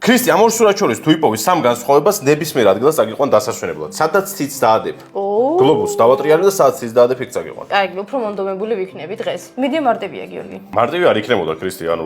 ქრისტე, ამ ორ სურათს შორის თუ იპოვი სამ განსხვავებას, ნებისმიერ ადგილას წაგიყვან დასასვენებლად. სადაც ციც დაადებ. გლობუსს დავატრიალებ და სადაც ციც დაადებ, იქ წაგიყვან. კარგი, უფრო მონდომებული ვიქნები დღეს. მიდი მარტივია, გიორგი. მარტივი არ იქნებოდა ქრისტე, ანუ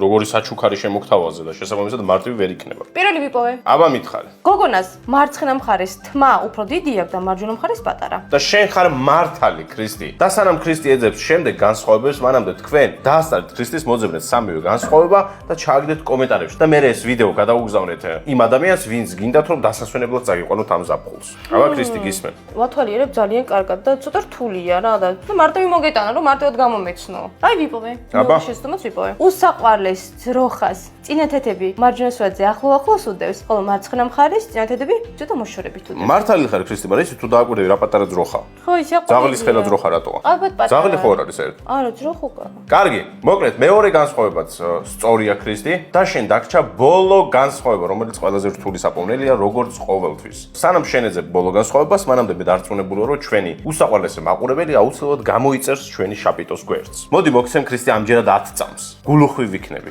როგორი საჩუქარი შემოგთავაზე და შესაბამისად მარტივი ვერ იქნება. პირველი ვიპოვე. აბა მითხარი. გოგონას მარცხენა მხარეს თმა უფრო დიდი აქვს და მარჯვენა მხარეს პატარა. და შენ ხარ მართალი ქრისტე. და სანამ ქრისტე ეძებს შემდეგ განსხვავებებს, მანამდე თქვენ დაასწარეთ ქრისტეს მოძებნეთ სამივე განსხვავება და ჩააგდეთ კომენტარებში და მე ეს ვიდეო გადაუგზავნეთ იმ ადამიანს, ვინც გინდათ რომ დასასვენებლად წაგიყვანოთ ამ ზაფხულს. აბა ქრისტე გისმენ. ვათვალიერებ ძალიან კარგად და ცოტა რთულია რა და მარტივი მოგეტანა რომ მარტივად გამომეცნო. აი ვიპოვე. აბა. შეცდომაც ვიპოვე. უსაყვარლეს ძროხას წინათეთები მარჯვენა სვეტზე ახლოს უდევს, ხოლო მარცხენა მხარეს წინათეთები ცოტა მოშორებით უდევს. მართალი ხარ ქრისტე, მაგრამ ისე თუ დააკვირდები რა პატარა ძროხა. ხო, ისე აყვი. ძაღლის ხელა ძროხა რატოა? ალბათ პატარა. ძაღლი ხო არ არის ერთ. არა, ძროხო კა. კარგი, მოკლედ მეორე განსხვავებაც სწორია ქრისტე და შენ დაგჭა ბოლო განსხვავება, რომელიც ყველაზე რთული საპოვნელია როგორც ყოველთვის. სანამ შენეძებ ბოლო განსხვავებას, მანამდე მე დარწმუნებული ვარ, რომ ჩვენი უსაყვარლესი მაყურებელი აუცილებლად გამოიწერს ჩვენი შაპიტოს გვერდს. მოდი მოგცემ ქრისტე ამჯერად 10 წამს. გულუხვი ვიქნები.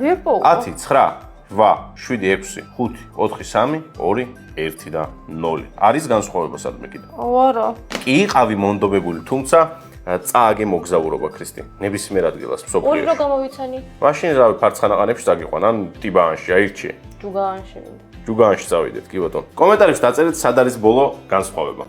ვიპოვე. 10, 9, 8, 7, 6, 5, 4, 3, 2, 1 და 0. არის განსხვავება სადმე კიდე. არა. კი იყავი მონდომებული, თუმცა წააგე მოგზაურობა ქრისტე. ნებისმიერ ადგილას ორი მსოფლიოში. რო გამოვიცანი? მაშინ რა ფარცხანაყანებში წაგიყვან, ან ტიბაანში, აირჩიე. ჯუგაანში. ჯუგაანში წავიდეთ, კი ბატონო. კომენტარებში დაწერეთ, სად არის ბოლო განსხვავება.